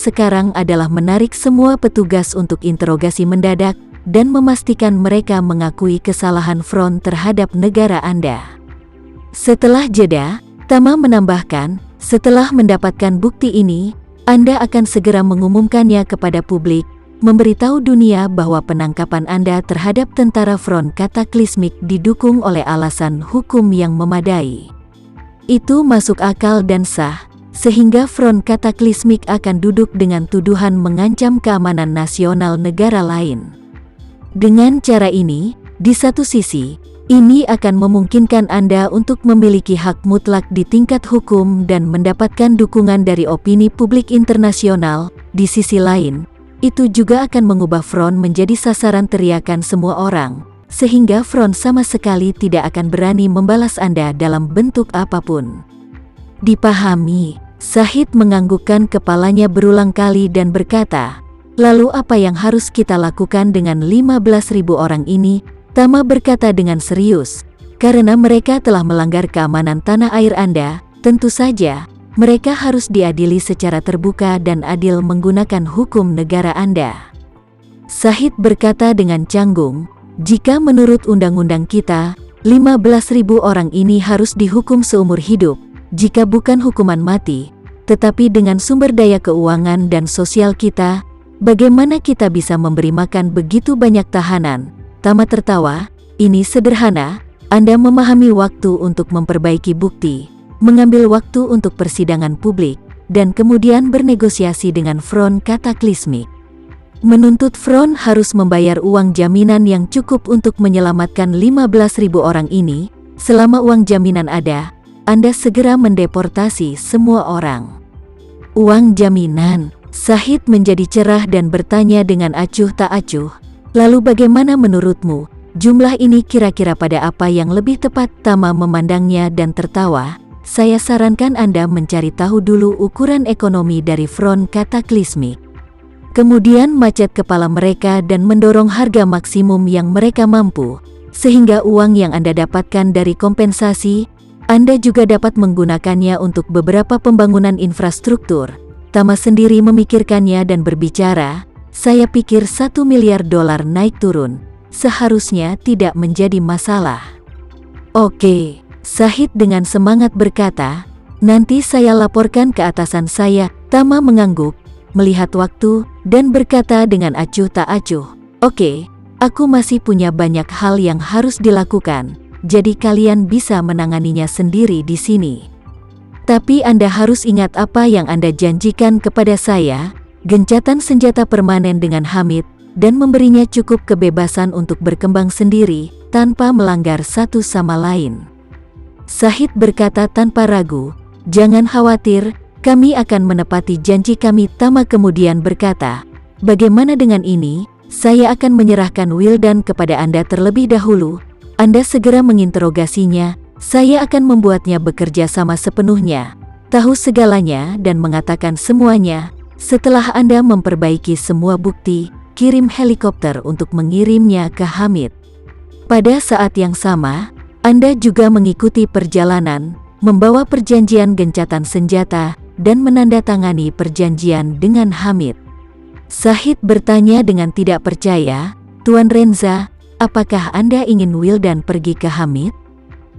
sekarang adalah menarik semua petugas untuk interogasi mendadak dan memastikan mereka mengakui kesalahan front terhadap negara Anda. Setelah jeda, Tama menambahkan, setelah mendapatkan bukti ini, Anda akan segera mengumumkannya kepada publik, memberitahu dunia bahwa penangkapan Anda terhadap tentara front Cataclysmic didukung oleh alasan hukum yang memadai. Itu masuk akal dan sah, sehingga front Cataclysmic akan duduk dengan tuduhan mengancam keamanan nasional negara lain. Dengan cara ini, di satu sisi, ini akan memungkinkan Anda untuk memiliki hak mutlak di tingkat hukum dan mendapatkan dukungan dari opini publik internasional. Di sisi lain, itu juga akan mengubah front menjadi sasaran teriakan semua orang, sehingga front sama sekali tidak akan berani membalas Anda dalam bentuk apapun. Dipahami, Shahid menganggukkan kepalanya berulang kali dan berkata, lalu apa yang harus kita lakukan dengan 15.000 orang ini? Tama berkata dengan serius, karena mereka telah melanggar keamanan tanah air Anda, tentu saja, mereka harus diadili secara terbuka dan adil menggunakan hukum negara Anda. Shahid berkata dengan canggung, jika menurut undang-undang kita, 15.000 orang ini harus dihukum seumur hidup, jika bukan hukuman mati, tetapi dengan sumber daya keuangan dan sosial kita, bagaimana kita bisa memberi makan begitu banyak tahanan? Tama tertawa, ini sederhana, Anda memahami waktu untuk memperbaiki bukti, mengambil waktu untuk persidangan publik, dan kemudian bernegosiasi dengan front Cataclysmic. Menuntut front harus membayar uang jaminan yang cukup untuk menyelamatkan 15.000 orang ini. Selama uang jaminan ada, Anda segera mendeportasi semua orang. Uang jaminan, Shahid menjadi cerah dan bertanya dengan acuh tak acuh. Lalu bagaimana menurutmu, jumlah ini kira-kira pada apa yang lebih tepat? Tama memandangnya dan tertawa, saya sarankan Anda mencari tahu dulu ukuran ekonomi dari front Cataclysmic. Kemudian macet kepala mereka dan mendorong harga maksimum yang mereka mampu, sehingga uang yang Anda dapatkan dari kompensasi, Anda juga dapat menggunakannya untuk beberapa pembangunan infrastruktur. Tama sendiri memikirkannya dan berbicara, saya pikir $1 miliar naik turun, seharusnya tidak menjadi masalah. Oke, Shahid dengan semangat berkata, nanti saya laporkan ke atasan saya. Tama mengangguk, melihat waktu, dan berkata dengan acuh tak acuh, oke, aku masih punya banyak hal yang harus dilakukan, jadi kalian bisa menanganinya sendiri di sini. Tapi Anda harus ingat apa yang Anda janjikan kepada saya, gencatan senjata permanen dengan Hamid, dan memberinya cukup kebebasan untuk berkembang sendiri, tanpa melanggar satu sama lain. Shahid berkata tanpa ragu, jangan khawatir, kami akan menepati janji kami. Tama kemudian berkata, bagaimana dengan ini, saya akan menyerahkan Wildan kepada Anda terlebih dahulu, Anda segera menginterogasinya, saya akan membuatnya bekerja sama sepenuhnya, tahu segalanya dan mengatakan semuanya. Setelah Anda memperbaiki semua bukti, kirim helikopter untuk mengirimnya ke Hamid. Pada saat yang sama, Anda juga mengikuti perjalanan, membawa perjanjian gencatan senjata, dan menandatangani perjanjian dengan Hamid. Shahid bertanya dengan tidak percaya, Tuan Renza, apakah Anda ingin Wildan pergi ke Hamid?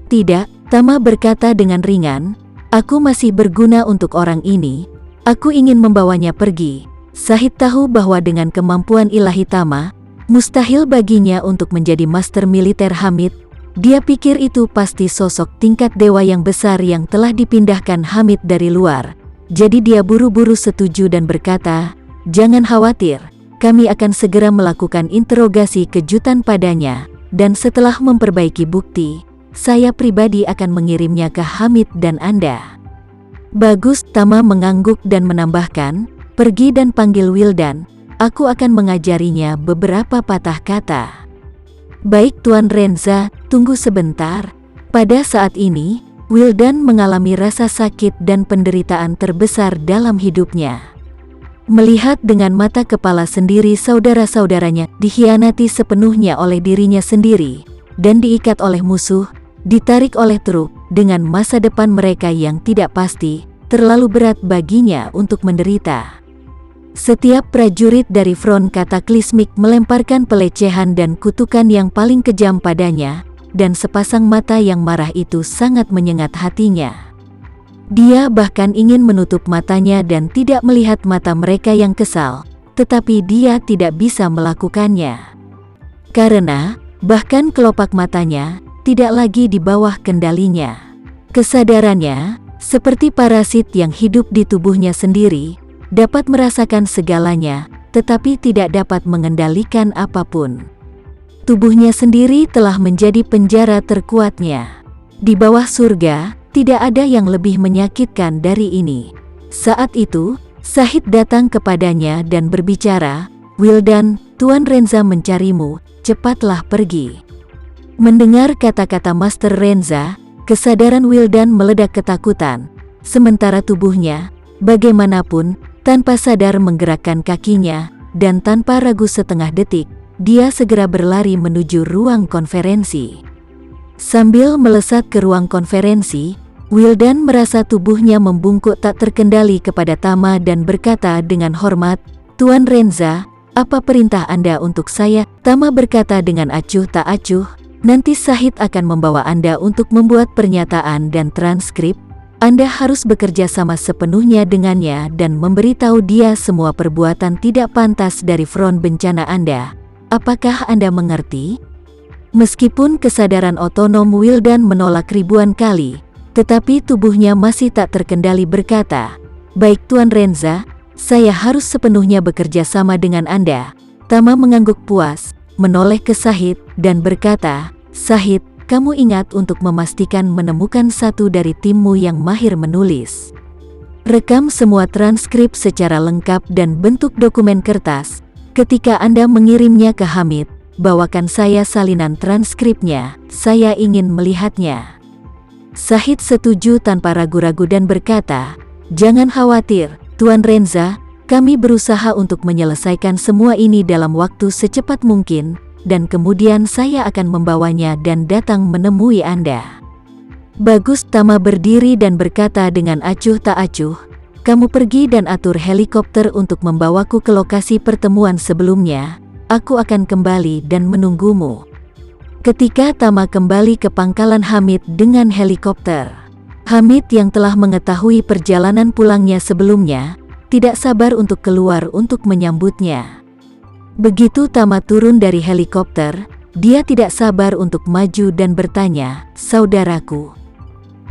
Tidak, Tama berkata dengan ringan, aku masih berguna untuk orang ini. Aku ingin membawanya pergi. Shahid tahu bahwa dengan kemampuan ilahi Tama, mustahil baginya untuk menjadi master militer Hamid. Dia pikir itu pasti sosok tingkat dewa yang besar yang telah dipindahkan Hamid dari luar. Jadi dia buru-buru setuju dan berkata, jangan khawatir, kami akan segera melakukan interogasi kejutan padanya, dan setelah memperbaiki bukti, saya pribadi akan mengirimnya ke Hamid dan Anda. Bagus, Tama mengangguk dan menambahkan, pergi dan panggil Wildan, aku akan mengajarinya beberapa patah kata. Baik Tuan Renza, tunggu sebentar. Pada saat ini, Wildan mengalami rasa sakit dan penderitaan terbesar dalam hidupnya. Melihat dengan mata kepala sendiri saudara-saudaranya dikhianati sepenuhnya oleh dirinya sendiri, dan diikat oleh musuh, ditarik oleh truk, dengan masa depan mereka yang tidak pasti, terlalu berat baginya untuk menderita. Setiap prajurit dari front kataklismik melemparkan pelecehan dan kutukan yang paling kejam padanya, dan sepasang mata yang marah itu sangat menyengat hatinya. Dia bahkan ingin menutup matanya dan tidak melihat mata mereka yang kesal, tetapi dia tidak bisa melakukannya. Karena, bahkan kelopak matanya, tidak lagi di bawah kendalinya. Kesadarannya, seperti parasit yang hidup di tubuhnya sendiri, dapat merasakan segalanya, tetapi tidak dapat mengendalikan apapun. Tubuhnya sendiri telah menjadi penjara terkuatnya. Di bawah surga, tidak ada yang lebih menyakitkan dari ini. Saat itu, Shahid datang kepadanya dan berbicara, "Wildan, Tuan Renza mencarimu, cepatlah pergi." Mendengar kata-kata Master Renza, kesadaran Wildan meledak ketakutan, sementara tubuhnya, bagaimanapun, tanpa sadar menggerakkan kakinya, dan tanpa ragu setengah detik, dia segera berlari menuju ruang konferensi. Sambil melesat ke ruang konferensi, Wildan merasa tubuhnya membungkuk tak terkendali kepada Tama dan berkata dengan hormat, "Tuan Renza, apa perintah Anda untuk saya?" Tama berkata dengan acuh tak acuh, "Nanti Shahid akan membawa Anda untuk membuat pernyataan dan transkrip. Anda harus bekerja sama sepenuhnya dengannya dan memberitahu dia semua perbuatan tidak pantas dari front bencana Anda. Apakah Anda mengerti?" Meskipun kesadaran otonom Wildan menolak ribuan kali, tetapi tubuhnya masih tak terkendali berkata, "Baik Tuan Renza, saya harus sepenuhnya bekerja sama dengan Anda." Tama mengangguk puas, menoleh ke Shahid, dan berkata, "Shahid, kamu ingat untuk memastikan menemukan satu dari timmu yang mahir menulis. Rekam semua transkrip secara lengkap dan bentuk dokumen kertas. Ketika Anda mengirimnya ke Hamid, bawakan saya salinan transkripnya, saya ingin melihatnya." Shahid setuju tanpa ragu-ragu dan berkata, "Jangan khawatir, Tuan Renza, kami berusaha untuk menyelesaikan semua ini dalam waktu secepat mungkin, dan kemudian saya akan membawanya dan datang menemui Anda." Bagus. Tama berdiri dan berkata dengan acuh tak acuh, "Kamu pergi dan atur helikopter untuk membawaku ke lokasi pertemuan sebelumnya. Aku akan kembali dan menunggumu." Ketika Tama kembali ke pangkalan Hamid dengan helikopter, Hamid yang telah mengetahui perjalanan pulangnya sebelumnya, tidak sabar untuk keluar untuk menyambutnya. Begitu Tama turun dari helikopter, dia tidak sabar untuk maju dan bertanya, "Saudaraku,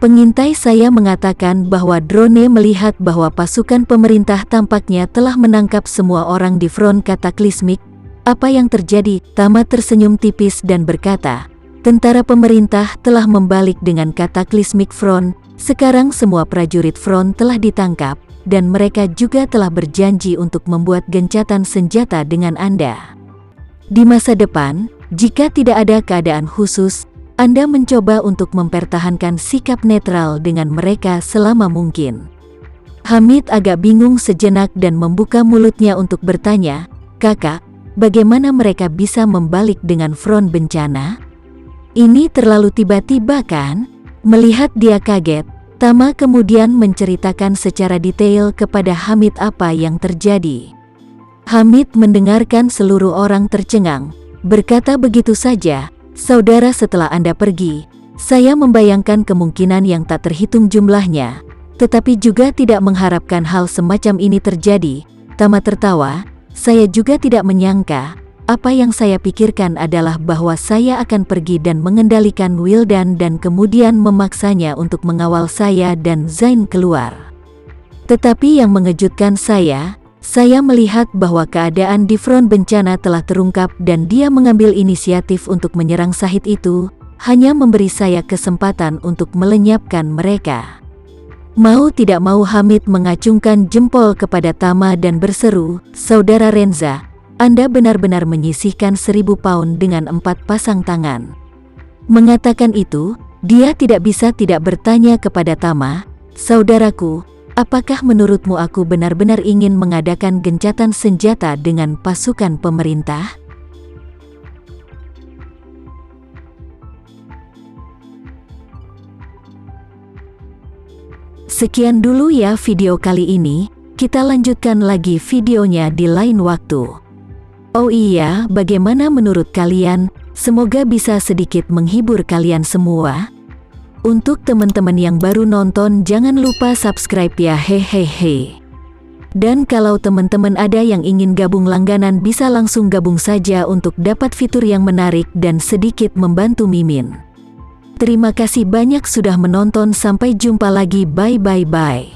pengintai saya mengatakan bahwa drone melihat bahwa pasukan pemerintah tampaknya telah menangkap semua orang di front kataklismik. Apa yang terjadi?" Tama tersenyum tipis dan berkata, "Tentara pemerintah telah membalik dengan kataklismik front. Sekarang semua prajurit front telah ditangkap, dan mereka juga telah berjanji untuk membuat gencatan senjata dengan Anda. Di masa depan, jika tidak ada keadaan khusus, Anda mencoba untuk mempertahankan sikap netral dengan mereka selama mungkin." Hamid agak bingung sejenak dan membuka mulutnya untuk bertanya, "Kakak, bagaimana mereka bisa membalik dengan front bencana? Ini terlalu tiba-tiba kan?" Melihat dia kaget, Tama kemudian menceritakan secara detail kepada Hamid apa yang terjadi. Hamid mendengarkan seluruh orang tercengang, berkata, "Begitu saja, saudara, setelah Anda pergi, saya membayangkan kemungkinan yang tak terhitung jumlahnya, tetapi juga tidak mengharapkan hal semacam ini terjadi." Tama tertawa, "Saya juga tidak menyangka. Apa yang saya pikirkan adalah bahwa saya akan pergi dan mengendalikan Wildan dan kemudian memaksanya untuk mengawal saya dan Zain keluar. Tetapi yang mengejutkan saya melihat bahwa keadaan di front bencana telah terungkap dan dia mengambil inisiatif untuk menyerang Shahid itu, hanya memberi saya kesempatan untuk melenyapkan mereka." Mau tidak mau Hamid mengacungkan jempol kepada Tama dan berseru, "Saudara Renza, Anda benar-benar menyisihkan 1000 pound dengan 4 pasang tangan." Mengatakan itu, dia tidak bisa tidak bertanya kepada Tama, "Saudaraku, apakah menurutmu aku benar-benar ingin mengadakan gencatan senjata dengan pasukan pemerintah?" Sekian dulu ya video kali ini. kita lanjutkan lagi videonya di lain waktu. Oh iya, bagaimana menurut kalian? Semoga bisa sedikit menghibur kalian semua. Untuk teman-teman yang baru nonton, jangan lupa subscribe ya, hehehe. Dan kalau teman-teman ada yang ingin gabung langganan, bisa langsung gabung saja untuk dapat fitur yang menarik dan sedikit membantu Mimin. Terima kasih banyak sudah menonton, sampai jumpa lagi, bye.